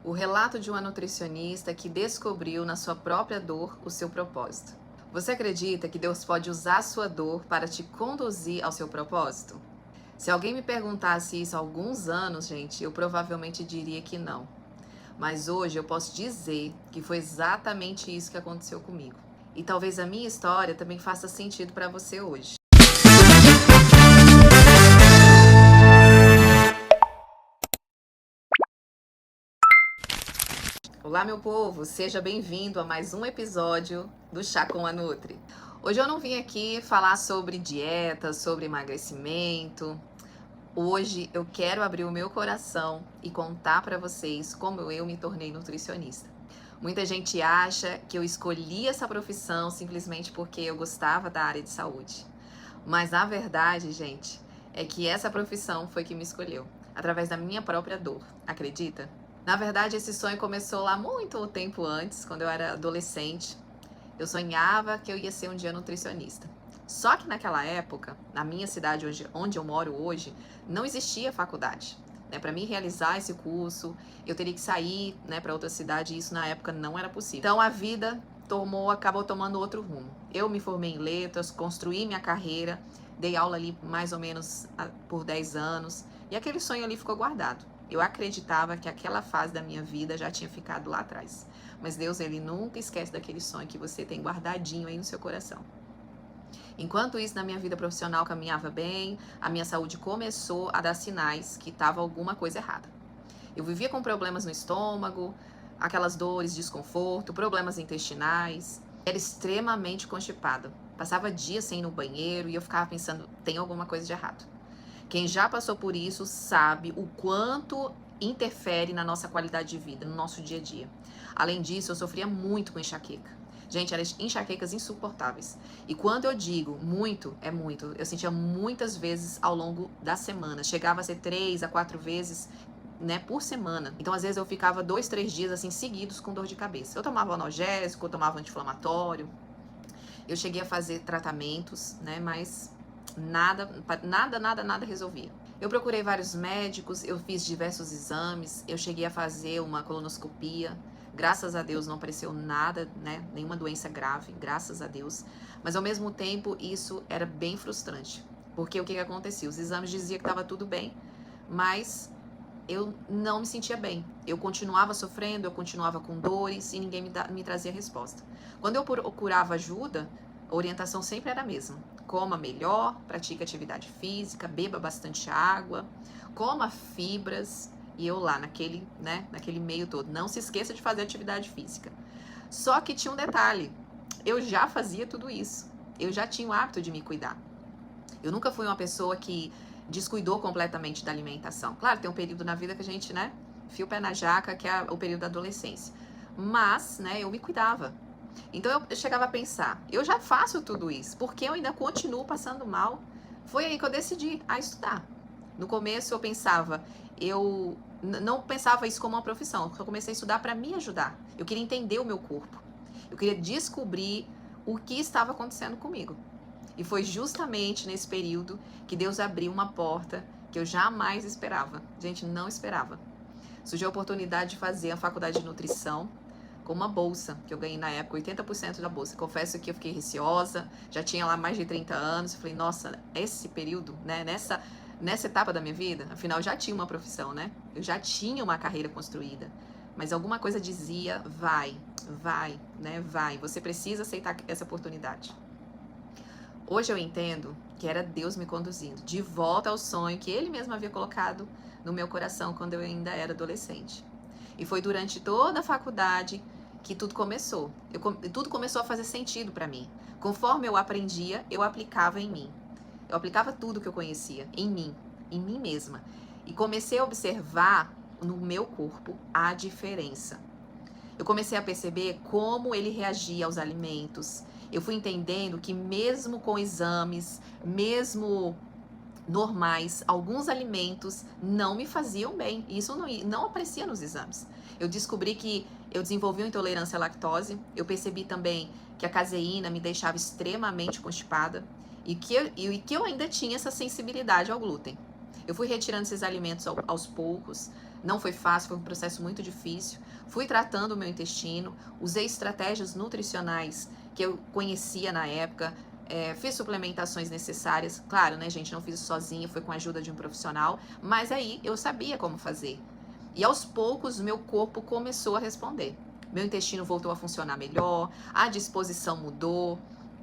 O relato de uma nutricionista que descobriu na sua própria dor o seu propósito. Você acredita que Deus pode usar a sua dor para te conduzir ao seu propósito? Se alguém me perguntasse isso há alguns anos, gente, eu provavelmente diria que não. Mas hoje eu posso dizer que foi exatamente isso que aconteceu comigo. E talvez a minha história também faça sentido para você hoje. Olá, meu povo, seja bem-vindo a mais um episódio do Chá com a Nutri. Hoje eu não vim aqui falar sobre dieta, sobre emagrecimento. Hoje eu quero abrir o meu coração e contar para vocês como eu me tornei nutricionista. Muita gente acha que eu escolhi essa profissão simplesmente porque eu gostava da área de saúde. Mas a verdade, gente, é que essa profissão foi que me escolheu, através da minha própria dor, acredita? Na verdade, esse sonho começou lá muito tempo antes, quando eu era adolescente. Eu sonhava que eu ia ser um dia nutricionista. Só que naquela época, na minha cidade onde eu moro hoje, não existia faculdade. Para mim realizar esse curso, eu teria que sair para outra cidade e isso na época não era possível. Então a vida acabou tomando outro rumo. Eu me formei em letras, construí minha carreira, dei aula ali mais ou menos por 10 anos e aquele sonho ali ficou guardado. Eu acreditava que aquela fase da minha vida já tinha ficado lá atrás. Mas Deus, Ele nunca esquece daquele sonho que você tem guardadinho aí no seu coração. Enquanto isso, na minha vida profissional caminhava bem, a minha saúde começou a dar sinais que estava alguma coisa errada. Eu vivia com problemas no estômago, aquelas dores, desconforto, problemas intestinais. Era extremamente constipada. Passava dias sem ir no banheiro e eu ficava pensando, tem alguma coisa de errado. Quem já passou por isso sabe o quanto interfere na nossa qualidade de vida, no nosso dia a dia. Além disso, eu sofria muito com enxaqueca. Gente, eram enxaquecas insuportáveis. E quando eu digo muito, é muito. Eu sentia muitas vezes ao longo da semana. Chegava a ser 3 a 4 vezes, por semana. Então, às vezes, eu ficava 2, 3 dias assim seguidos com dor de cabeça. Eu tomava analgésico, eu tomava anti-inflamatório. Eu cheguei a fazer tratamentos, mas nada resolvia. Eu procurei vários médicos, eu fiz diversos exames, eu cheguei a fazer uma colonoscopia. Graças a Deus não apareceu nada, nenhuma doença grave, graças a Deus. Mas ao mesmo tempo isso era bem frustrante. Porque o que acontecia? Os exames diziam que estava tudo bem, mas eu não me sentia bem. Eu continuava sofrendo, eu continuava com dores e ninguém me trazia resposta. Quando eu procurava ajuda, a orientação sempre era a mesma. Coma melhor, pratique atividade física, beba bastante água, coma fibras. E eu lá, naquele meio todo. Não se esqueça de fazer atividade física. Só que tinha um detalhe. Eu já fazia tudo isso. Eu já tinha o hábito de me cuidar. Eu nunca fui uma pessoa que descuidou completamente da alimentação. Claro, tem um período na vida que a gente, enfia o pé na jaca, que é o período da adolescência. Mas, eu me cuidava. Então eu chegava a pensar, eu já faço tudo isso, porque eu ainda continuo passando mal? Foi aí que eu decidi a estudar. No começo eu pensava, eu não pensava isso como uma profissão, eu comecei a estudar para me ajudar. Eu queria entender o meu corpo. Eu queria descobrir o que estava acontecendo comigo. E foi justamente nesse período que Deus abriu uma porta que eu jamais esperava. Gente, não esperava. Surgiu a oportunidade de fazer a faculdade de nutrição com uma bolsa, que eu ganhei na época, 80% da bolsa. Confesso que eu fiquei receosa, já tinha lá mais de 30 anos, eu falei, nossa, esse período, nessa etapa da minha vida, afinal eu já tinha uma profissão, eu já tinha uma carreira construída, mas alguma coisa dizia, vai, você precisa aceitar essa oportunidade. Hoje eu entendo que era Deus me conduzindo, de volta ao sonho que Ele mesmo havia colocado no meu coração quando eu ainda era adolescente. E foi durante toda a faculdade que tudo começou. Tudo começou a fazer sentido para mim. Conforme eu aprendia, eu aplicava em mim. Eu aplicava tudo que eu conhecia em mim mesma. E comecei a observar no meu corpo a diferença. Eu comecei a perceber como ele reagia aos alimentos. Eu fui entendendo que mesmo com exames, mesmo normais, alguns alimentos não me faziam bem. Isso não aparecia nos exames. Eu descobri que eu desenvolvi uma intolerância à lactose. Eu percebi também que a caseína me deixava extremamente constipada e que eu ainda tinha essa sensibilidade ao glúten. Eu fui retirando esses alimentos aos poucos, Não foi fácil, foi um processo muito difícil. Fui tratando o meu intestino, usei estratégias nutricionais que eu conhecia na época, fiz suplementações necessárias. Claro, né, gente, não fiz isso sozinha, foi com a ajuda de um profissional, mas aí eu sabia como fazer. E aos poucos, meu corpo começou a responder. Meu intestino voltou a funcionar melhor, a disposição mudou,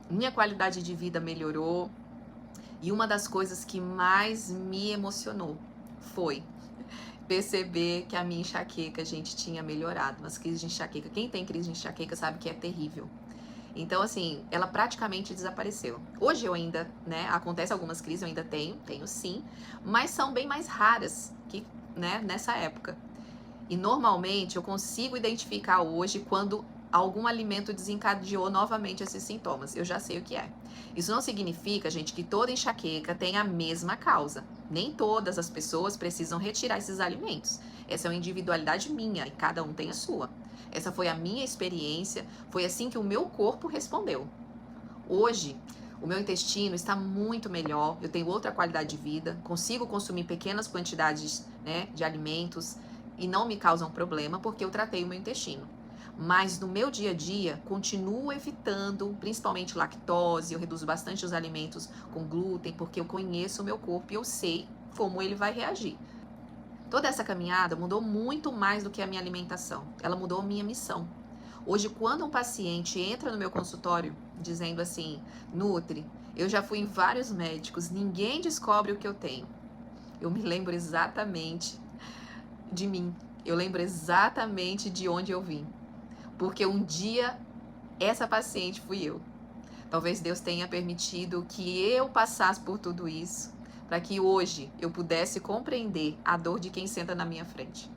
minha qualidade de vida melhorou. E uma das coisas que mais me emocionou foi perceber que a minha enxaqueca, gente, tinha melhorado. Mas crise de enxaqueca, quem tem crise de enxaqueca sabe que é terrível. Então, assim, ela praticamente desapareceu. Hoje eu ainda, né, acontece algumas crises, eu ainda tenho sim, mas são bem mais raras que, né, nessa época. E normalmente eu consigo identificar hoje quando algum alimento desencadeou novamente esses sintomas. Eu já sei o que é. Isso não significa, gente, que toda enxaqueca tem a mesma causa. Nem todas as pessoas precisam retirar esses alimentos. Essa é uma individualidade minha e cada um tem a sua. Essa foi a minha experiência, foi assim que o meu corpo respondeu. Hoje, o meu intestino está muito melhor, eu tenho outra qualidade de vida, consigo consumir pequenas quantidades, né, de alimentos e não me causam problema porque eu tratei o meu intestino. Mas no meu dia a dia, continuo evitando, principalmente lactose, eu reduzo bastante os alimentos com glúten, porque eu conheço o meu corpo e eu sei como ele vai reagir. Toda essa caminhada mudou muito mais do que a minha alimentação. Ela mudou a minha missão. Hoje, quando um paciente entra no meu consultório dizendo assim, Nutri, eu já fui em vários médicos, ninguém descobre o que eu tenho. Eu me lembro exatamente de mim. Eu lembro exatamente de onde eu vim. Porque um dia, essa paciente fui eu. Talvez Deus tenha permitido que eu passasse por tudo isso, para que hoje eu pudesse compreender a dor de quem senta na minha frente.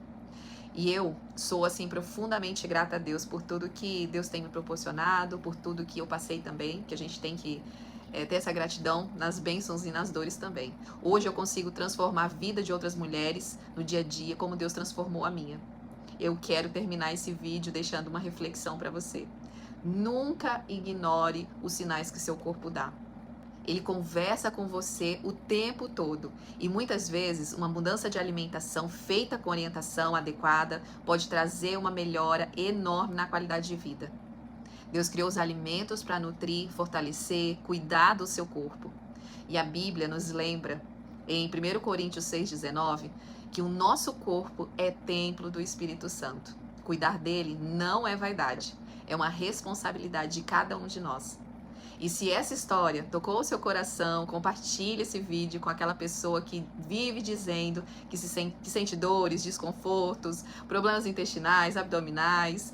E eu sou, assim, profundamente grata a Deus por tudo que Deus tem me proporcionado, por tudo que eu passei também, que a gente tem que ter essa gratidão nas bênçãos e nas dores também. Hoje eu consigo transformar a vida de outras mulheres no dia a dia, como Deus transformou a minha. Eu quero terminar esse vídeo deixando uma reflexão para você. Nunca ignore os sinais que seu corpo dá. Ele conversa com você o tempo todo. E muitas vezes, uma mudança de alimentação feita com orientação adequada pode trazer uma melhora enorme na qualidade de vida. Deus criou os alimentos para nutrir, fortalecer, cuidar do seu corpo. E a Bíblia nos lembra, em 1 Coríntios 6,19, que o nosso corpo é templo do Espírito Santo. Cuidar dele não é vaidade, é uma responsabilidade de cada um de nós. E se essa história tocou o seu coração, compartilhe esse vídeo com aquela pessoa que vive dizendo que sente dores, desconfortos, problemas intestinais, abdominais,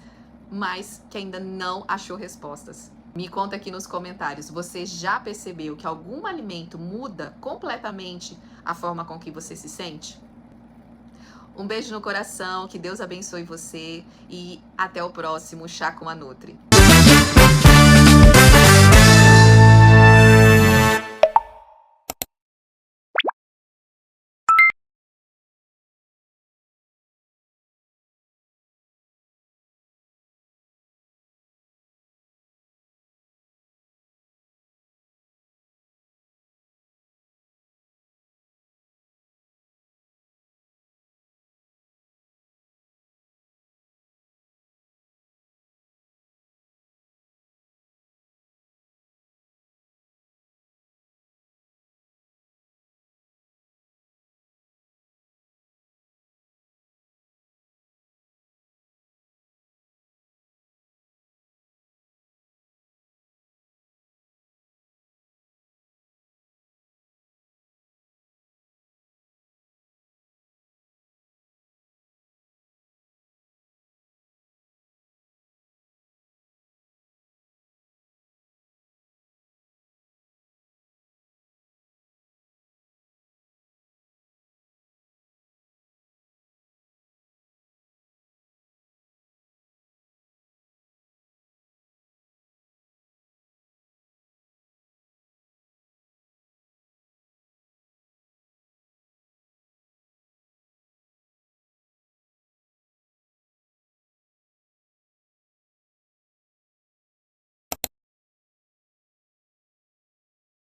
mas que ainda não achou respostas. Me conta aqui nos comentários, você já percebeu que algum alimento muda completamente a forma com que você se sente? Um beijo no coração, que Deus abençoe você e até o próximo Chá com a Nutri.